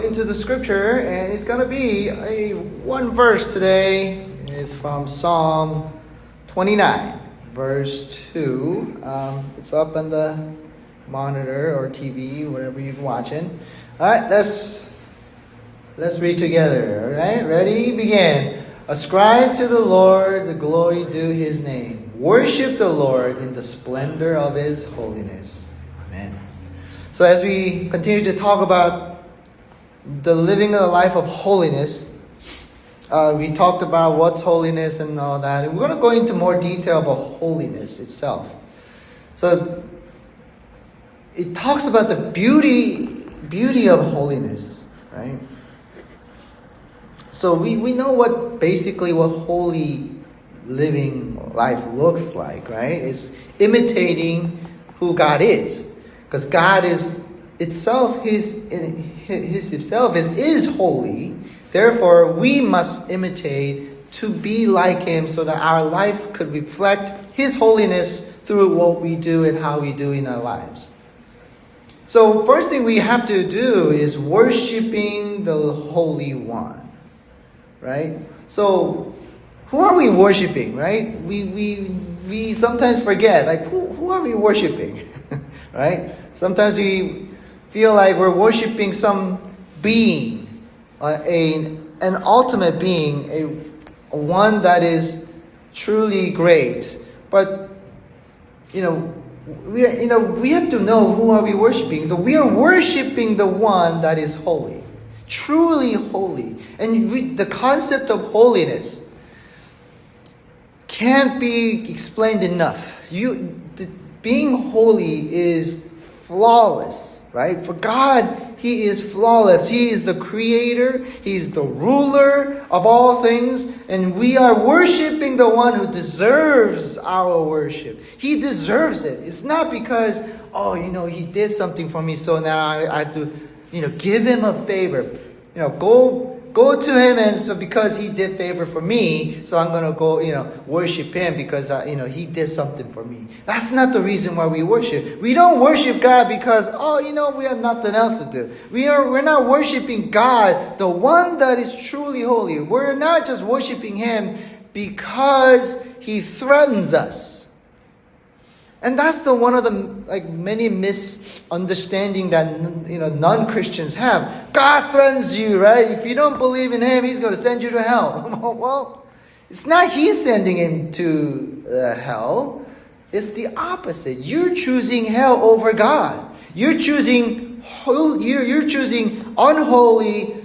into the scripture, and it's going to be one verse today. It's from Psalm 29, verse 2. It's up on the monitor or TV, whatever you're watching. All right, let's read together. All right, ready? Begin. Ascribe to the Lord the glory due His name. Worship the Lord in the splendor of His holiness. Amen. So as we continue to talk about the living of the life of holiness, we talked about what's holiness and all that. And we're going to go into more detail about holiness itself. So it talks about the beauty of holiness, right? So we know what holy living life looks like, right? It's imitating who God is. Because God is itself, His Himself is holy. Therefore, we must imitate to be like Him so that our life could reflect His holiness through what we do and how we do in our lives. So first thing we have to do is worshiping the Holy One, right? So who are we worshiping, right? We sometimes forget, like who are we worshiping, right? Sometimes we feel like we're worshiping some being, an ultimate being, a one that is truly great. But we have to know who are we worshiping. We are worshiping the one that is holy, truly holy. And the concept of holiness can't be explained enough. Being holy is flawless, right? For God, He is flawless. He is the creator. He's the ruler of all things. And we are worshiping the one who deserves our worship. He deserves it. It's not because, He did something for me, so now I have to, give Him a favor. Go to Him, and so because He did favor for me, so I'm going to go, worship Him because, He did something for me. That's not the reason why we worship. We don't worship God because, we have nothing else to do. We're not worshiping God, the one that is truly holy. We're not just worshiping Him because He threatens us. And that's one of the many misunderstanding that non-Christians have. God threatens you, right? If you don't believe in Him, He's going to send you to hell. Well, it's not He's sending him to hell. It's the opposite. You're choosing hell over God. You're choosing unholy,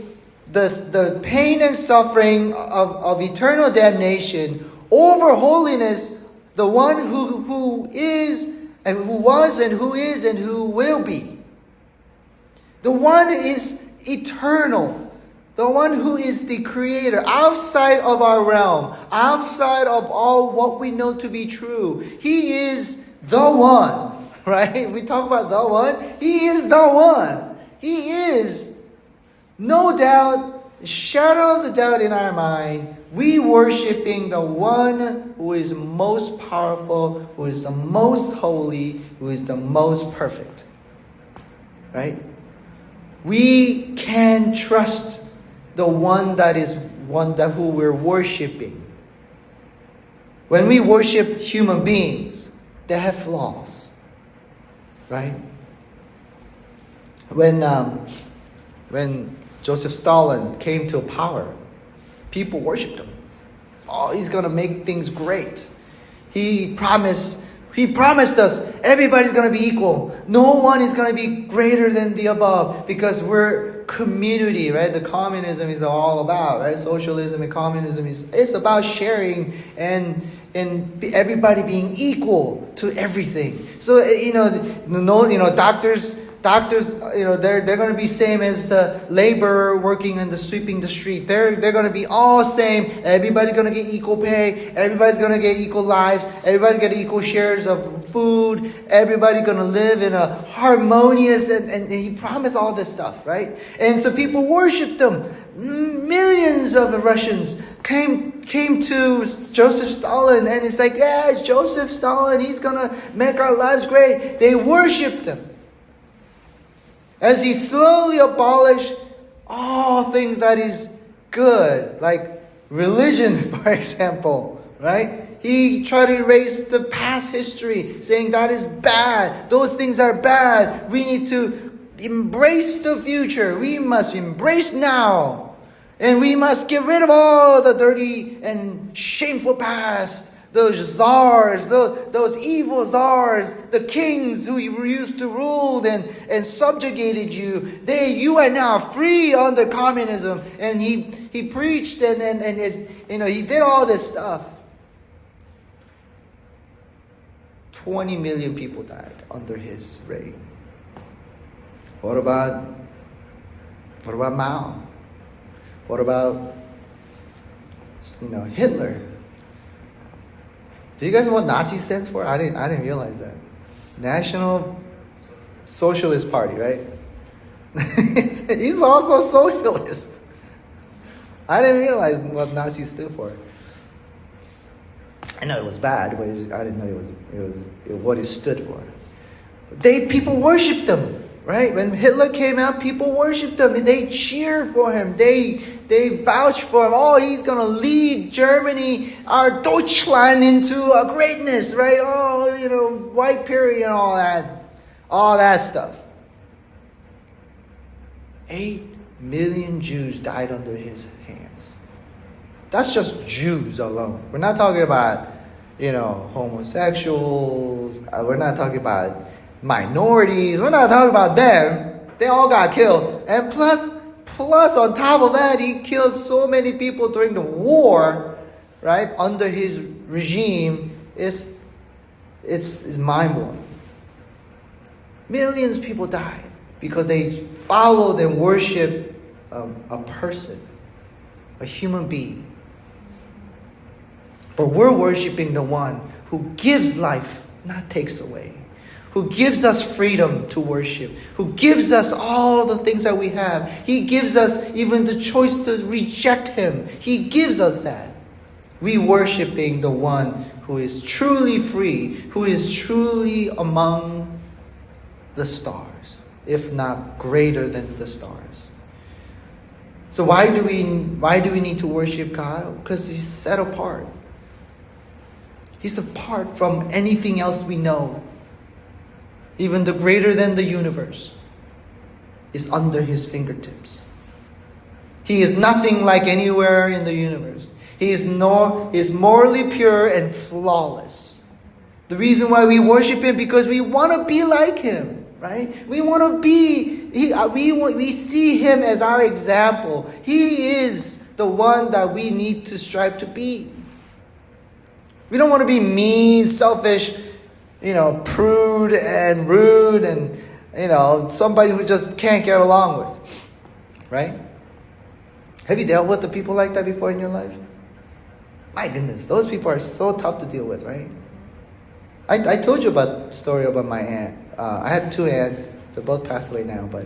the pain and suffering of eternal damnation over holiness. The one who is and who was and who is and who will be. The one is eternal. The one who is the creator, outside of our realm, outside of all what we know to be true. He is the one, right? We talk about the one. He is the one. He is, no doubt, shadow of the doubt in our mind, we worshiping the one who is most powerful, who is the most holy, who is the most perfect. Right? We can trust the one who we're worshiping. When we worship human beings, they have flaws. Right? When Joseph Stalin came to power, people worshipped him. Oh, he's going to make things great. He promised us everybody's going to be equal. No one is going to be greater than the above because we're community, right? The communism is all about, right? Socialism and communism it's about sharing and everybody being equal to everything. So doctors, they're going to be same as the laborer working and sweeping the street. They're going to be all same. Everybody's going to get equal pay. Everybody's going to get equal lives. Everybody get equal shares of food. Everybody going to live in a harmonious and he promised all this stuff, right? And so people worshiped them. Millions of Russians came to Joseph Stalin, and it's like, yeah, Joseph Stalin, he's going to make our lives great. They worshipped him. As he slowly abolished all things that is good, like religion, for example, right? He tried to erase the past history, saying that is bad. Those things are bad. We need to embrace the future. We must embrace now. And we must get rid of all the dirty and shameful past. Those czars, those evil czars, the kings who used to rule and subjugated you. You are now free under communism. And he preached and he did all this stuff. 20 million people died under his reign. What about Mao? What about Hitler? Do you guys know what Nazi stands for? I didn't realize that. National Socialist Party, right? He's also a socialist. I didn't realize what Nazi stood for. I know it was bad, but I didn't know it was what it stood for. People worshipped him, right? When Hitler came out, people worshipped him and they cheered for him. They vouched for him. Oh, he's gonna lead Germany, our Deutschland, into a greatness, right? Oh, white period and all that stuff. 8 million Jews died under his hands. That's just Jews alone. We're not talking about, homosexuals. We're not talking about minorities. We're not talking about them. They all got killed. And plus on top of that, he killed so many people during the war, right? Under his regime. It's mind-blowing. Millions of people died because they followed and worshiped a person, a human being. But we're worshiping the one who gives life, not takes away. Who gives us freedom to worship. Who gives us all the things that we have. He gives us even the choice to reject him. He gives us that. We worshiping the one who is truly free. Who is truly among the stars. If not greater than the stars. So why do we need to worship God? Because he's set apart. He's apart from anything else we know. Even the greater than the universe is under his fingertips. He is nothing like anywhere in the universe. He is morally pure and flawless. The reason why we worship him because we want to be like him, right? We want to be. We see him as our example. He is the one that we need to strive to be. We don't want to be mean, selfish, prude and rude and, somebody who just can't get along with. Right? Have you dealt with the people like that before in your life? My goodness, those people are so tough to deal with, right? I told you about the story about my aunt. I have 2 aunts. They're both passed away now, but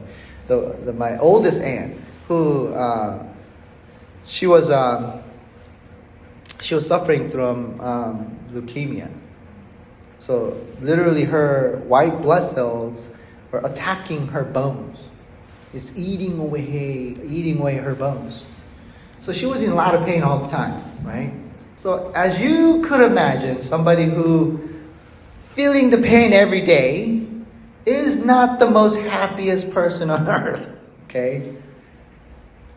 my oldest aunt, who she was suffering from leukemia. So literally her white blood cells were attacking her bones. It's eating away her bones. So she was in a lot of pain all the time, right? So as you could imagine, somebody who feeling the pain every day is not the most happiest person on earth, okay?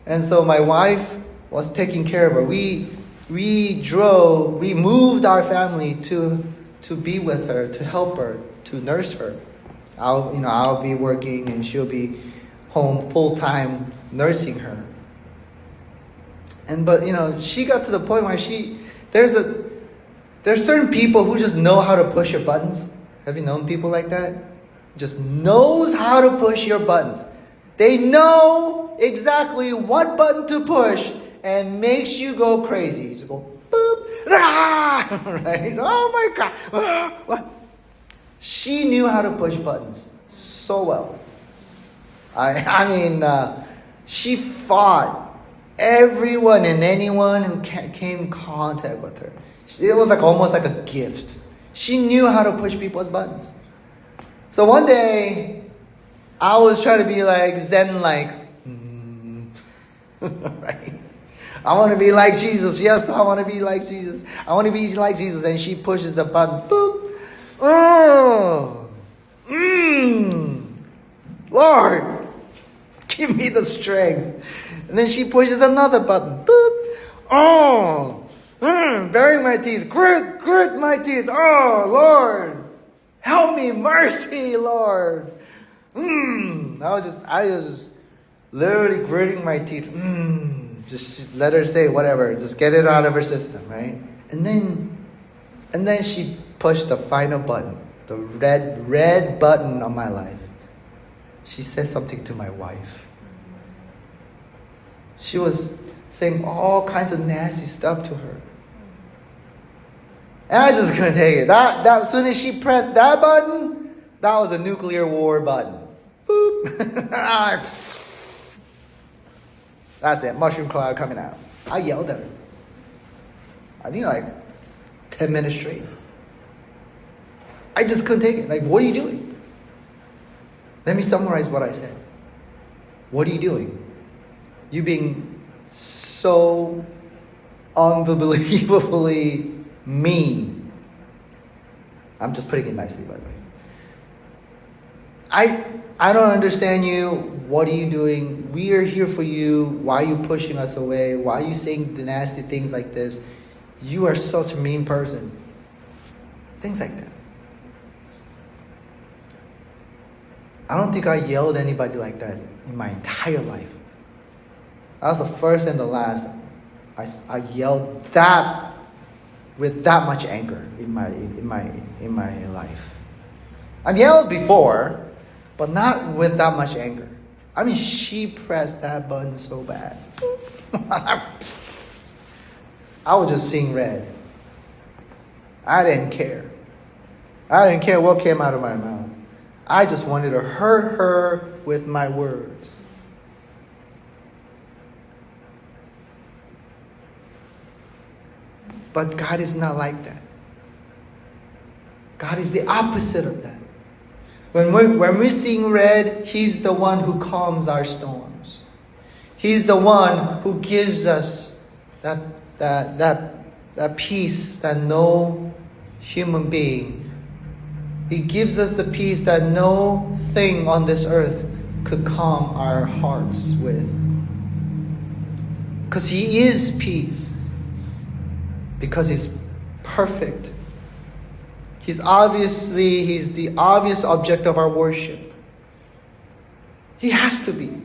And so my wife was taking care of her. We moved our family to be with her, to help her, to nurse her. I'll be working and she'll be home full-time nursing her. But she got to the point where there's certain people who just know how to push your buttons. Have you known people like that? Just knows how to push your buttons. They know exactly what button to push and makes you go crazy. You just go boop, rah, right? Oh my God! What? She knew how to push buttons so well. She fought everyone and anyone who came in contact with her. It was almost like a gift. She knew how to push people's buttons. So one day, I was trying to be like Zen, Right? I want to be like Jesus. Yes, I want to be like Jesus. I want to be like Jesus. And she pushes the button. Boop. Oh. Lord, give me the strength. And then she pushes another button. Boop. Oh. Bury my teeth. Grit my teeth. Oh, Lord. Help me. Mercy, Lord. I was just literally gritting my teeth. Just let her say whatever. Just get it out of her system, right? And then she pushed the final button, the red button on my life. She said something to my wife. She was saying all kinds of nasty stuff to her. And I just couldn't take it. That as soon as she pressed that button, that was a nuclear war button. Boop. That's it. Mushroom cloud coming out. I yelled at her. I think like 10 minutes straight. I just couldn't take it. Like, what are you doing? Let me summarize what I said. What are you doing? You being so unbelievably mean. I'm just putting it nicely, by the way. I don't understand you. What are you doing? We are here for you. Why are you pushing us away? Why are you saying the nasty things like this? You are such a mean person. Things like that. I don't think I yelled at anybody like that in my entire life. That was the first and the last. I yelled that with that much anger in my life. I've yelled before, but not with that much anger. I mean, she pressed that button so bad. I was just seeing red. I didn't care. I didn't care what came out of my mouth. I just wanted to hurt her with my words. But God is not like that. God is the opposite of that. When we're seeing red, He's the one who calms our storms. He's the one who gives us that peace that no human being. He gives us the peace that no thing on this earth could calm our hearts with. Because He is peace. Because He's perfect. He's the obvious object of our worship. He has to be.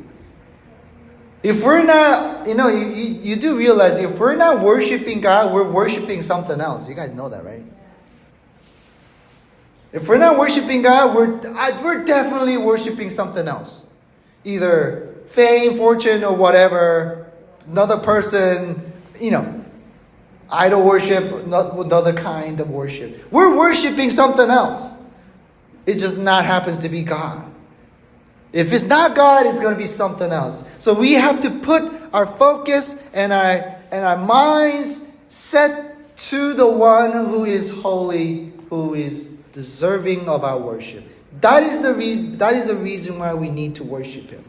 If we're not, you do realize if we're not worshiping God, we're worshiping something else. You guys know that, right? If we're not worshiping God, we're definitely worshiping something else. Either fame, fortune, or whatever. Another person, idol worship, another kind of worship. We're worshiping something else. It just not happens to be God. If it's not God, it's going to be something else. So we have to put our focus and our minds set to the one who is holy, who is deserving of our worship. That is the reason why we need to worship Him.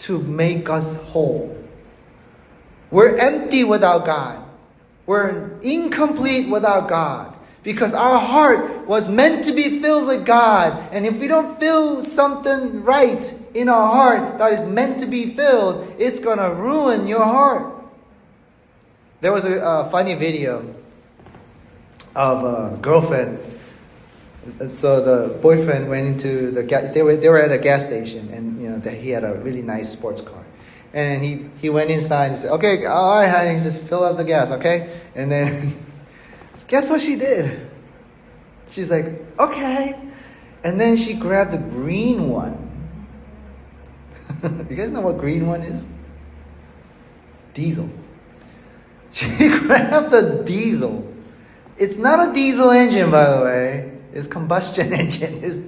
To make us whole. We're empty without God. We're incomplete without God. Because our heart was meant to be filled with God. And if we don't feel something right in our heart that is meant to be filled, it's going to ruin your heart. There was a funny video of a girlfriend. So the boyfriend went into they were at a gas station, and he had a really nice sports car. And he went inside and said, "Okay, all right, honey, just fill up the gas, okay?" And then, guess what she did? She's like, "Okay." And then she grabbed the green one. You guys know what green one is? Diesel. She grabbed the diesel. It's not a diesel engine, by the way. It's combustion engine. It's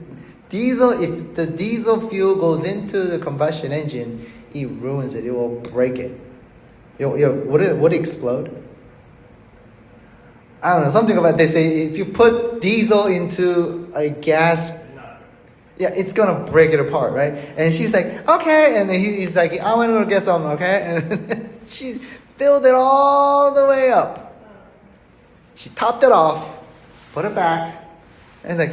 diesel. If the diesel fuel goes into the combustion engine, it ruins it. It will break it. Would it explode? I don't know. Something about they say if you put diesel into a gas, Yeah, it's gonna break it apart, right? And she's like, okay. And he's like, I want to get some, okay? And she filled it all the way up. She topped it off, put it back, and like,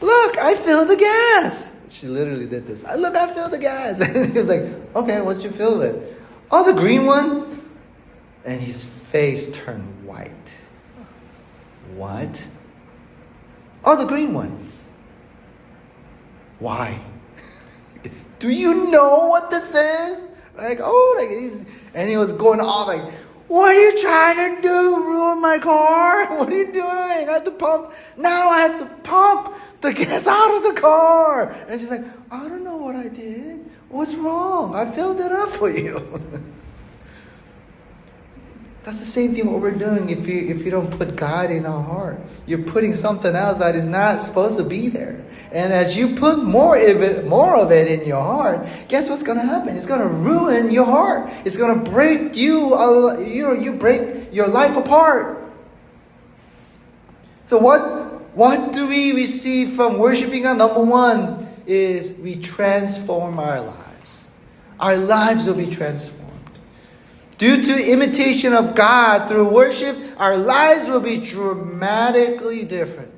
look, I filled the gas. She literally did this. Look, I filled the gas. And he was like, okay, what'd you fill it? Oh, the green one. And his face turned white. What? Oh, the green one. Why? Do you know what this is? Like, and he was going off like, what are you trying to do? Ruin my car? What are you doing? I have to pump. Now I have to pump the gas out of the car. And she's like, I don't know what I did. What's wrong? I filled it up for you. That's the same thing what we're doing if you don't put God in our heart. You're putting something else that is not supposed to be there. And as you put more of it in your heart, guess what's going to happen? It's going to ruin your heart. It's going to break you break your life apart. So what do we receive from worshiping God? Number one is we transform our lives. Our lives will be transformed. Due to imitation of God through worship, our lives will be dramatically different.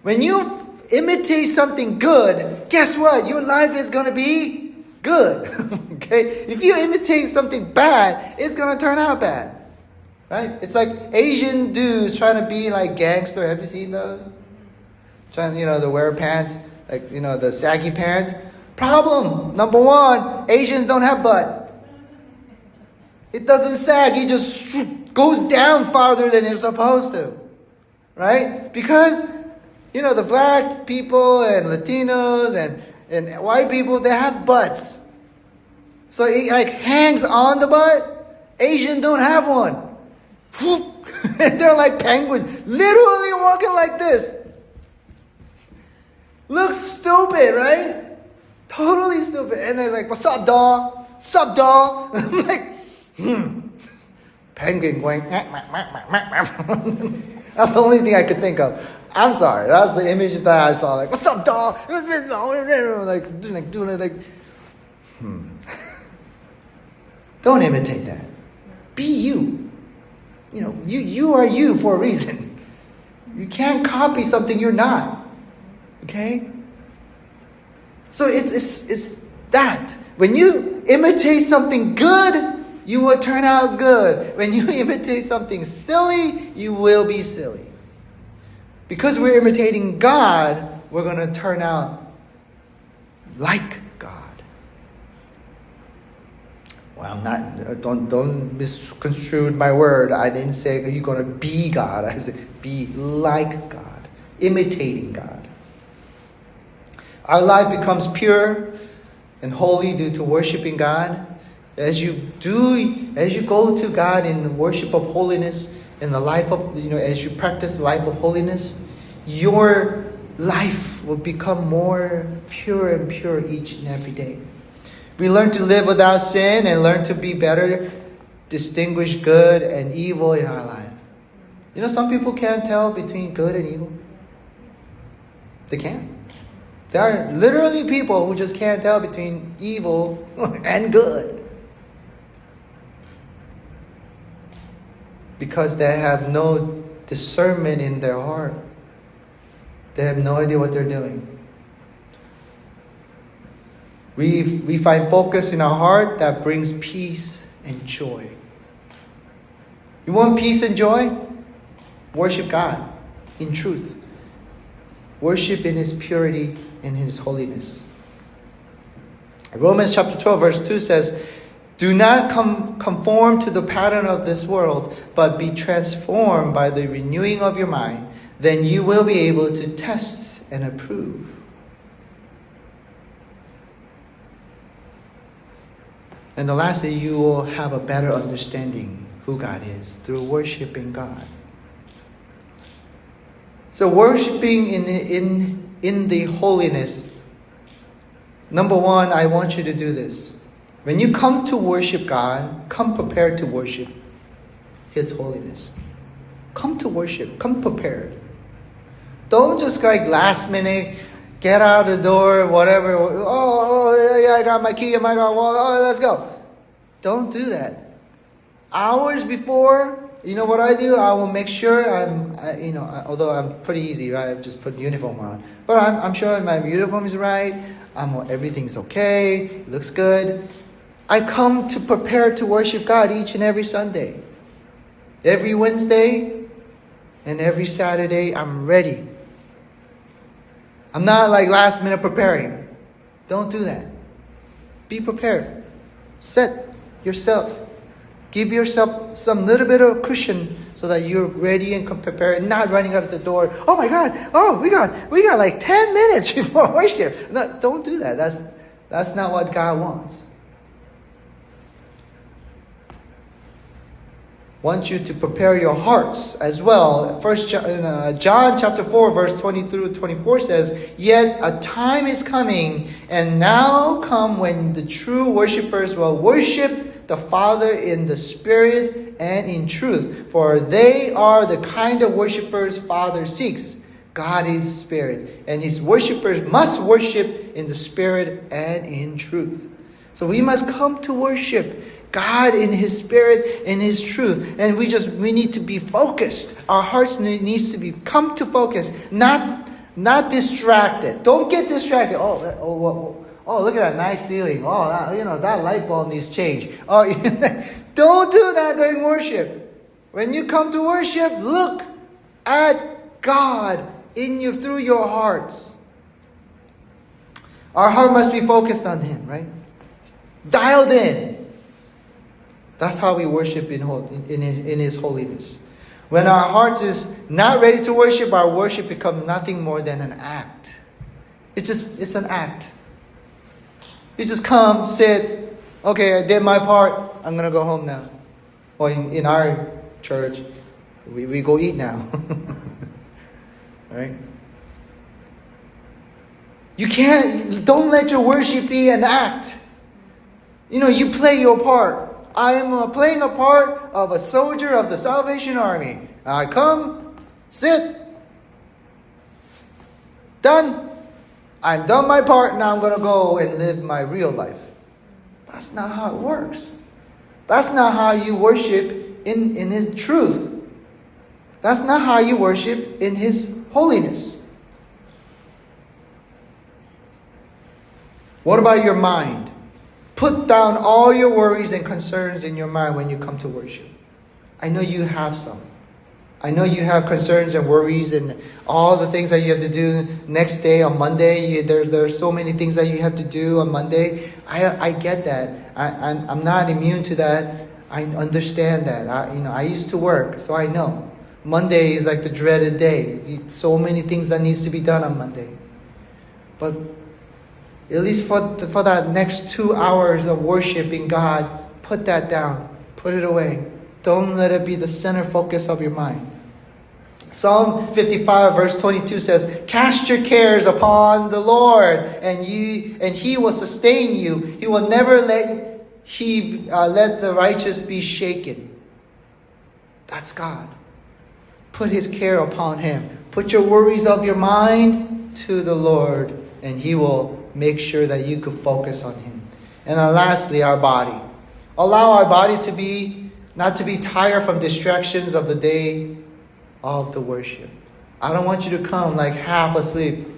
When you imitate something good, guess what? Your life is going to be good. Okay? If you imitate something bad, it's going to turn out bad. Right? It's like Asian dudes trying to be like gangster. Have you seen those? Trying, to wear pants, like, the saggy pants. Problem number one, Asians don't have butt. It doesn't sag. It just goes down farther than it's supposed to. Right? Because the black people and Latinos and white people, they have butts. So it like hangs on the butt. Asians don't have one. And they're like penguins, literally walking like this. Looks stupid, right? Totally stupid. And they're like, what's up, dog? What's up, dog? I'm like, penguin going. That's the only thing I could think of. I'm sorry. That's the image that I saw. Like, what's up, dog? Like, doing it like. Don't imitate that. Be you. You are you for a reason. You can't copy something you're not. Okay? So it's that. When you imitate something good, you will turn out good. When you imitate something silly, you will be silly. Because we're imitating God, we're going to turn out like God. Well, I'm not, don't misconstrue my word. I didn't say you're going to be God. I said be like God, imitating God. Our life becomes pure and holy due to worshiping God. As you go to God in worship of holiness, in the life of, as you practice life of holiness, your life will become more pure and pure each and every day. We learn to live without sin and learn to be better, distinguish good and evil in our life. Some people can't tell between good and evil. They can't. There are literally people who just can't tell between evil and good. Because they have no discernment in their heart. They have no idea what they're doing. We find focus in our heart that brings peace and joy. You want peace and joy? Worship God in truth. Worship in His purity and His holiness. Romans chapter 12 verse 2 says, do not conform to the pattern of this world, but be transformed by the renewing of your mind. Then you will be able to test and approve. And lastly, you will have a better understanding who God is through worshiping God. So worshiping in the holiness, number one, I want you to do this. When you come to worship God, come prepared to worship His holiness. Come to worship. Come prepared. Don't just like last minute get out the door, whatever. Oh, yeah, I got my key in my car. Oh, let's go. Don't do that. Hours before, you know what I do? I will make sure although I'm pretty easy, right? I just put uniform on. But I'm sure my uniform is right. Everything's okay. It looks good. I come to prepare to worship God each and every Sunday. Every Wednesday and every Saturday, I'm ready. I'm not like last minute preparing. Don't do that. Be prepared. Set yourself. Give yourself some little bit of cushion so that you're ready and prepared, not running out of the door. Oh my God! Oh, we got like 10 minutes before worship. No, don't do that. That's not what God wants. Want you to prepare your hearts as well. John chapter 4, verse 20 through 24 says, "Yet a time is coming, and now come when the true worshipers will worship the Father in the Spirit and in truth. For they are the kind of worshipers Father seeks. God is Spirit, and His worshipers must worship in the Spirit and in truth." So we must come to worship God in His Spirit and His truth. And we need to be focused. Our hearts needs to be come to focus, not distracted. Don't get distracted. Oh, look at that nice ceiling. Oh, that light bulb needs change. Oh, don't do that during worship. When you come to worship, look at God through your hearts. Our heart must be focused on Him, right? Dialed in. That's how we worship in His holiness. When our hearts is not ready to worship, our worship becomes nothing more than an act. It's an act. You just come, sit. Okay, I did my part. I'm going to go home now. Or in our church, we go eat now. Right? Don't let your worship be an act. You play your part. I am playing a part of a soldier of the Salvation Army. I come, sit, done. I've done my part, now I'm going to go and live my real life. That's not how it works. That's not how you worship in His truth. That's not how you worship in His holiness. What about your mind? Put down all your worries and concerns in your mind when you come to worship. I know you have some. I know you have concerns and worries and all the things that you have to do next day on Monday. There are so many things that you have to do on Monday. I get that. I'm not immune to that. I understand that. I used to work, so I know. Monday is like the dreaded day. So many things that needs to be done on Monday. But at least for that next 2 hours of worshiping God, put that down. Put it away. Don't let it be the center focus of your mind. Psalm 55 verse 22 says, "Cast your cares upon the Lord, and He will sustain you. He will never let the righteous be shaken." That's God. Put His care upon Him. Put your worries of your mind to the Lord, and He will make sure that you could focus on Him. And then lastly, our body. Allow our body not to be tired from distractions of the day of the worship. I don't want you to come like half asleep.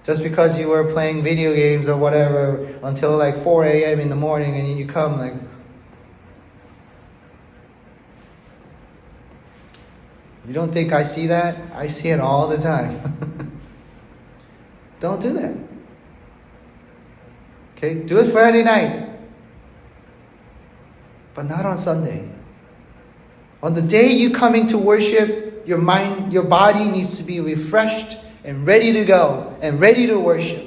Just because you were playing video games or whatever until like 4 a.m. in the morning, and then you come like... You don't think I see that? I see it all the time. Don't do that. Okay? Do it Friday night. But not on Sunday. On the day you coming to worship, your mind, your body needs to be refreshed and ready to go and ready to worship.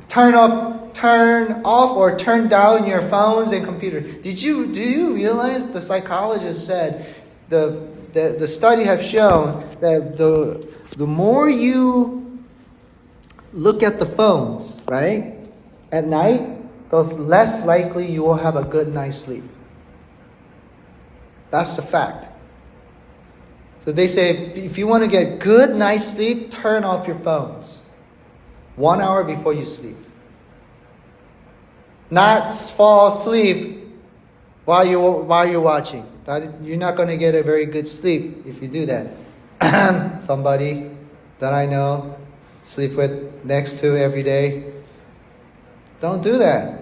Turn off or turn down your phones and computer. Do you realize the psychologist said the study have shown that the more you look at the phones, right, at night, the less likely you will have a good night's sleep. That's the fact. So they say, if you want to get good night's sleep, turn off your phones. 1 hour before you sleep. Not fall asleep while you're watching. You're not going to get a very good sleep if you do that. Somebody that I know, sleep with next to every day. Don't do that.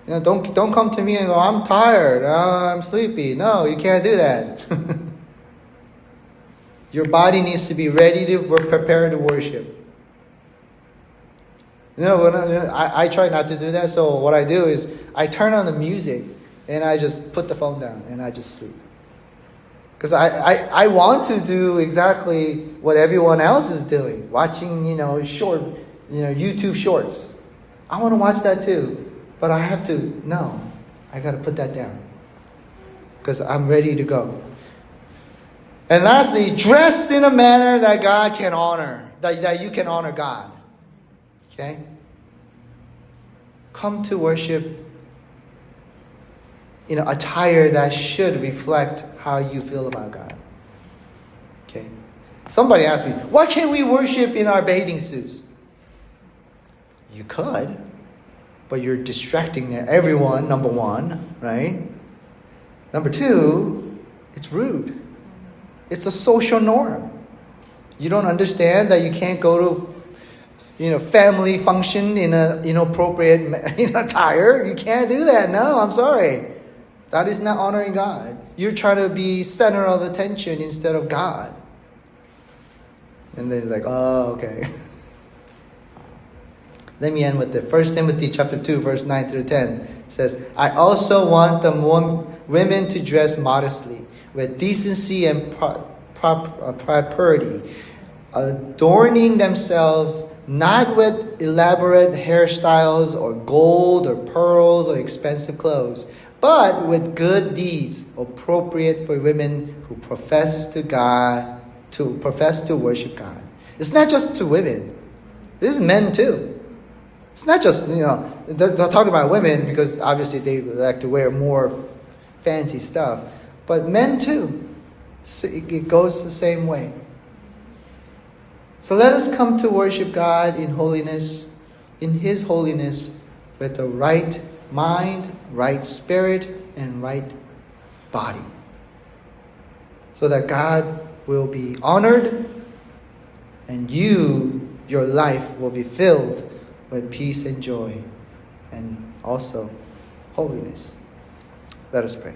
Don't come to me and go, I'm tired, I'm sleepy. No, you can't do that. Your body needs to be ready to prepare to worship. I try not to do that. So what I do is I turn on the music and I just put the phone down and I just sleep. Because I want to do exactly what everyone else is doing, watching short, YouTube shorts. I want to watch that too. But I have to, I got to put that down. Because I'm ready to go. And lastly, dressed in a manner that God can honor, that you can honor God. Okay? Come to worship in an attire that should reflect how you feel about God. Okay? Somebody asked me, why can't we worship in our bathing suits? You could. But you're distracting everyone, number one, right? Number two, it's rude. It's a social norm. You don't understand that you can't go to, family function in an inappropriate attire. You can't do that. No, I'm sorry. That is not honoring God. You're trying to be center of attention instead of God. And they're like, oh, okay. Let me end with it. 1 Timothy chapter 2, verse 9 through 10 says, I also want the women to dress modestly, with decency and propriety, adorning themselves not with elaborate hairstyles or gold or pearls or expensive clothes, but with good deeds appropriate for women who profess to worship God. It's not just to women. This is men too. It's not just, they're talking about women because obviously they like to wear more fancy stuff. But men too. It goes the same way. So let us come to worship God in holiness, in His holiness, with the right mind, right spirit, and right body. So that God will be honored and your life will be filled with peace and joy, and also holiness. Let us pray.